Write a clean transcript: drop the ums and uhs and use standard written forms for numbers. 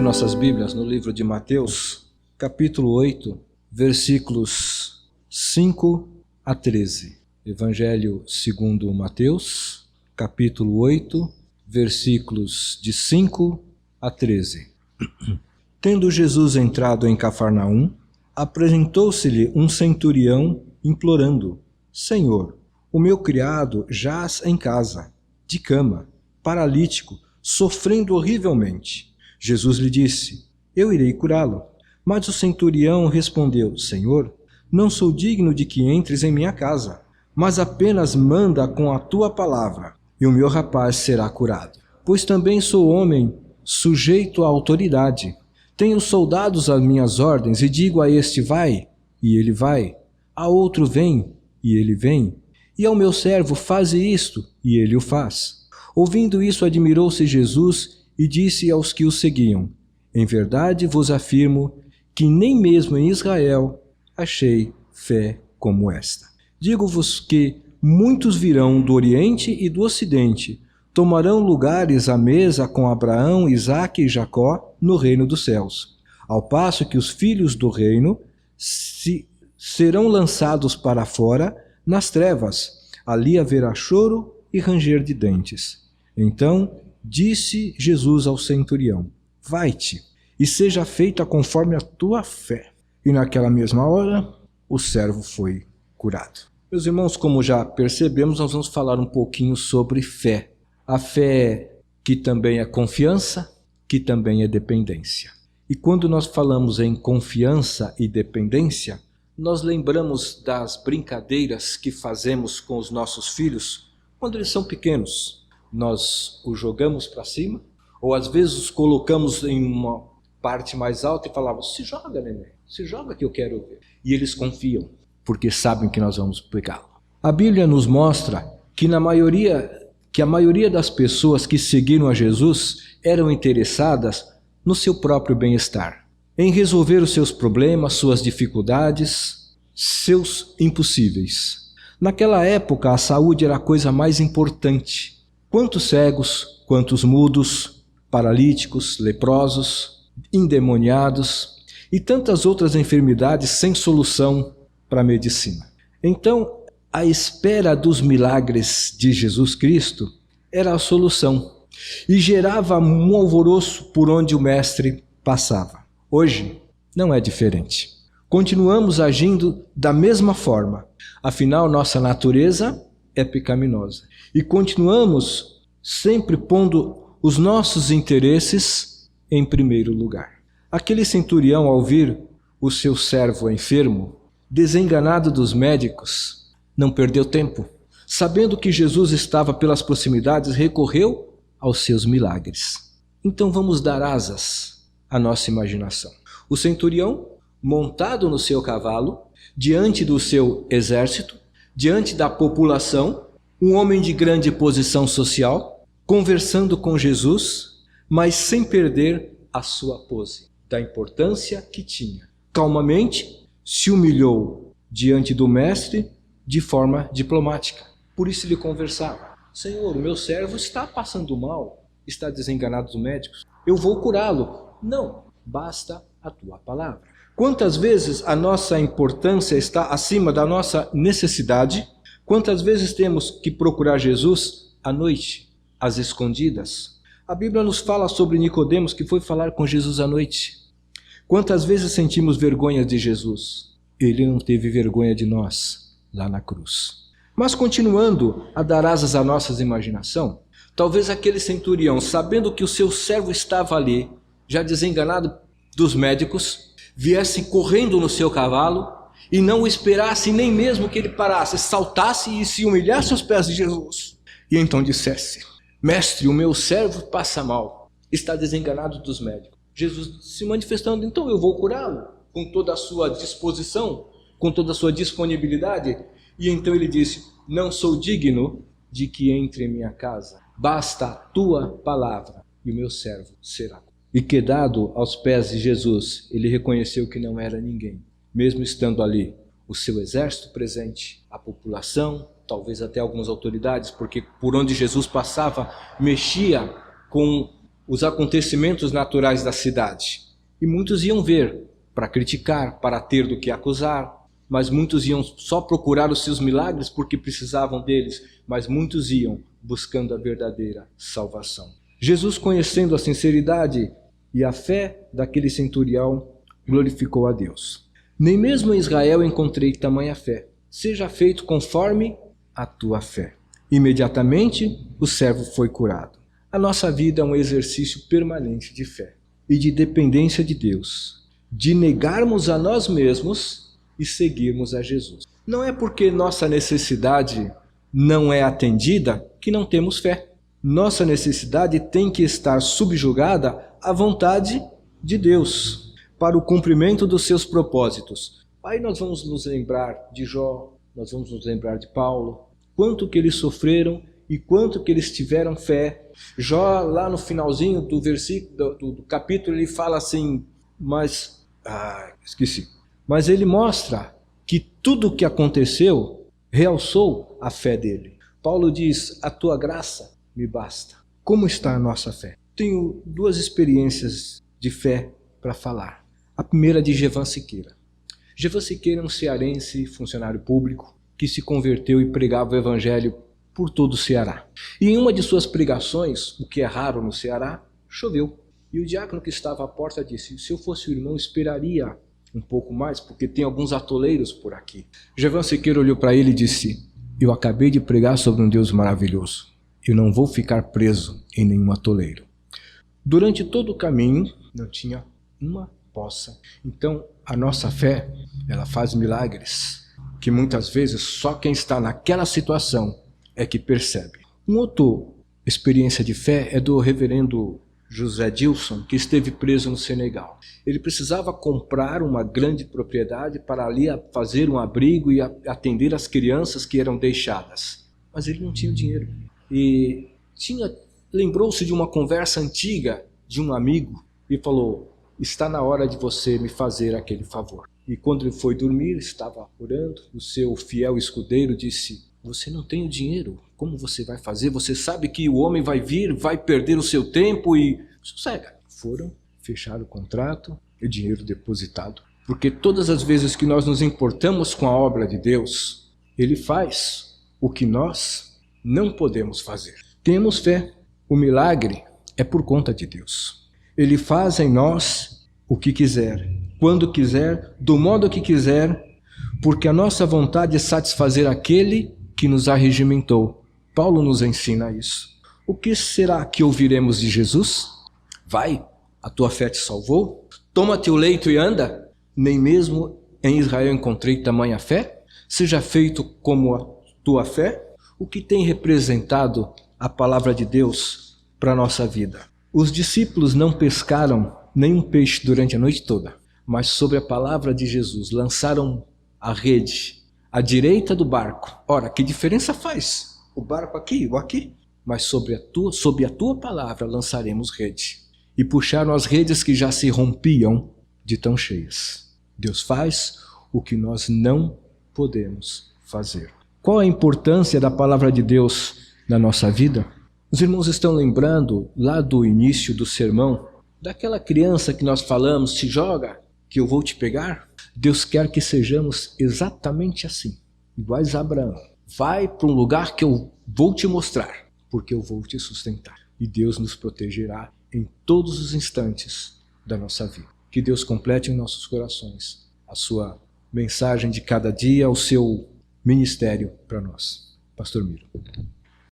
nossas Bíblias no livro de Mateus, capítulo 8, versículos 5 a 13. Evangelho segundo Mateus, capítulo 8, versículos de 5 a 13. Tendo Jesus entrado em Cafarnaum, apresentou-se-lhe um centurião implorando: Senhor, o meu criado jaz em casa, de cama, paralítico, sofrendo horrivelmente. Jesus lhe disse: Eu irei curá-lo. Mas o centurião respondeu: Senhor, não sou digno de que entres em minha casa, mas apenas manda com a tua palavra, e o meu rapaz será curado. Pois também sou homem sujeito à autoridade. Tenho soldados às minhas ordens, e digo a este: vai, e ele vai. A outro: vem, e ele vem. E ao meu servo: faze isto, e ele o faz. Ouvindo isso, admirou-se Jesus e disse aos que o seguiam: Em verdade vos afirmo que nem mesmo em Israel achei fé como esta. Digo-vos que muitos virão do Oriente e do Ocidente, tomarão lugares à mesa com Abraão, Isaque e Jacó no reino dos céus, ao passo que os filhos do reino serão lançados para fora nas trevas. Ali haverá choro e ranger de dentes. Então disse Jesus ao centurião: Vai-te, e seja feita conforme a tua fé. E naquela mesma hora, o servo foi curado. Meus irmãos, como já percebemos, nós vamos falar um pouquinho sobre fé. A fé que também é confiança, que também é dependência. E quando nós falamos em confiança e dependência, nós lembramos das brincadeiras que fazemos com os nossos filhos quando eles são pequenos. Nós os jogamos para cima, ou às vezes os colocamos em uma parte mais alta e falamos: se joga, neném, se joga que eu quero ver. E eles confiam, porque sabem que nós vamos pegá-lo. A Bíblia nos mostra que a maioria das pessoas que seguiram a Jesus eram interessadas no seu próprio bem-estar, em resolver os seus problemas, suas dificuldades, seus impossíveis. Naquela época, a saúde era a coisa mais importante. Quantos cegos, quantos mudos, paralíticos, leprosos, endemoniados e tantas outras enfermidades sem solução para a medicina. Então, a espera dos milagres de Jesus Cristo era a solução e gerava um alvoroço por onde o mestre passava. Hoje não é diferente. Continuamos agindo da mesma forma, afinal nossa natureza é pecaminosa. E continuamos sempre pondo os nossos interesses em primeiro lugar. Aquele centurião, ao ver o seu servo enfermo, desenganado dos médicos, não perdeu tempo. Sabendo que Jesus estava pelas proximidades, recorreu aos seus milagres. Então vamos dar asas à nossa imaginação. O centurião, montado no seu cavalo, diante do seu exército, diante da população, um homem de grande posição social, conversando com Jesus, mas sem perder a sua pose, da importância que tinha. Calmamente se humilhou diante do mestre de forma diplomática. Por isso ele conversava: Senhor, o meu servo está passando mal, está desenganado dos médicos, eu vou curá-lo. Não, basta a tua palavra. Quantas vezes a nossa importância está acima da nossa necessidade? Quantas vezes temos que procurar Jesus à noite, às escondidas? A Bíblia nos fala sobre Nicodemos, que foi falar com Jesus à noite. Quantas vezes sentimos vergonha de Jesus? Ele não teve vergonha de nós lá na cruz. Mas continuando a dar asas à nossa imaginação, talvez aquele centurião, sabendo que o seu servo estava ali, já desenganado dos médicos, viesse correndo no seu cavalo e não esperasse nem mesmo que ele parasse, saltasse e se humilhasse aos pés de Jesus. E então dissesse: Mestre, o meu servo passa mal, está desenganado dos médicos. Jesus se manifestando: então eu vou curá-lo, com toda a sua disposição, com toda a sua disponibilidade. E então ele disse: não sou digno de que entre em minha casa, basta a tua palavra e o meu servo será. E quedado aos pés de Jesus, ele reconheceu que não era ninguém, mesmo estando ali o seu exército presente, a população, talvez até algumas autoridades, porque por onde Jesus passava, mexia com os acontecimentos naturais da cidade. E muitos iam ver para criticar, para ter do que acusar, mas muitos iam só procurar os seus milagres porque precisavam deles, mas muitos iam buscando a verdadeira salvação. Jesus, conhecendo a sinceridade e a fé daquele centurião, glorificou a Deus. Nem mesmo em Israel encontrei tamanha fé. Seja feito conforme a tua fé. Imediatamente o servo foi curado. A nossa vida é um exercício permanente de fé e de dependência de Deus, de negarmos a nós mesmos e seguirmos a Jesus. Não é porque nossa necessidade não é atendida que não temos fé. Nossa necessidade tem que estar subjugada à vontade de Deus, para o cumprimento dos seus propósitos. Aí nós vamos nos lembrar de Jó, nós vamos nos lembrar de Paulo, quanto que eles sofreram e quanto que eles tiveram fé. Jó, lá no finalzinho do versículo, do capítulo, ele fala assim, mas ele mostra que tudo o que aconteceu realçou a fé dele. Paulo diz, a tua graça me basta. Como está a nossa fé? Tenho duas experiências de fé para falar. A primeira de Jevan Siqueira. Jevan Siqueira é um cearense, funcionário público, que se converteu e pregava o evangelho por todo o Ceará. E em uma de suas pregações, o que é raro no Ceará, choveu. E o diácono que estava à porta disse, se eu fosse o irmão, esperaria um pouco mais, porque tem alguns atoleiros por aqui. Jevan Siqueira olhou para ele e disse, eu acabei de pregar sobre um Deus maravilhoso. Eu não vou ficar preso em nenhum atoleiro. Durante todo o caminho, não tinha uma poça. Então, a nossa fé, ela faz milagres, que muitas vezes só quem está naquela situação é que percebe. Uma outra experiência de fé é do reverendo José Dilson, que esteve preso no Senegal. Ele precisava comprar uma grande propriedade para ali fazer um abrigo e atender as crianças que eram deixadas. Mas ele não tinha dinheiro. E lembrou-se de uma conversa antiga de um amigo e falou, está na hora de você me fazer aquele favor. E quando ele foi dormir, estava orando, o seu fiel escudeiro disse, você não tem o dinheiro, como você vai fazer? Você sabe que o homem vai vir, vai perder o seu tempo e... sossega. Foram, fecharam o contrato e o dinheiro depositado. Porque todas as vezes que nós nos importamos com a obra de Deus, Ele faz o que nós não podemos fazer. Temos fé. O milagre é por conta de Deus. Ele faz em nós o que quiser, quando quiser, do modo que quiser, porque a nossa vontade é satisfazer aquele que nos arregimentou. Paulo nos ensina isso. O que será que ouviremos de Jesus? Vai, a tua fé te salvou? Toma teu leito e anda? Nem mesmo em Israel encontrei tamanha fé? Seja feito como a tua fé? O que tem representado a palavra de Deus para a nossa vida? Os discípulos não pescaram nenhum peixe durante a noite toda, mas sobre a palavra de Jesus lançaram a rede à direita do barco. Ora, que diferença faz? O barco aqui, o aqui? Mas sob a tua palavra lançaremos rede. E puxaram as redes que já se rompiam de tão cheias. Deus faz o que nós não podemos fazer. Qual a importância da palavra de Deus na nossa vida? Os irmãos estão lembrando lá do início do sermão, daquela criança que nós falamos, se joga, que eu vou te pegar? Deus quer que sejamos exatamente assim, iguais a Abraão. Vai para um lugar que eu vou te mostrar, porque eu vou te sustentar. E Deus nos protegerá em todos os instantes da nossa vida. Que Deus complete em nossos corações a sua mensagem de cada dia, o seu ministério para nós. Pastor Miro.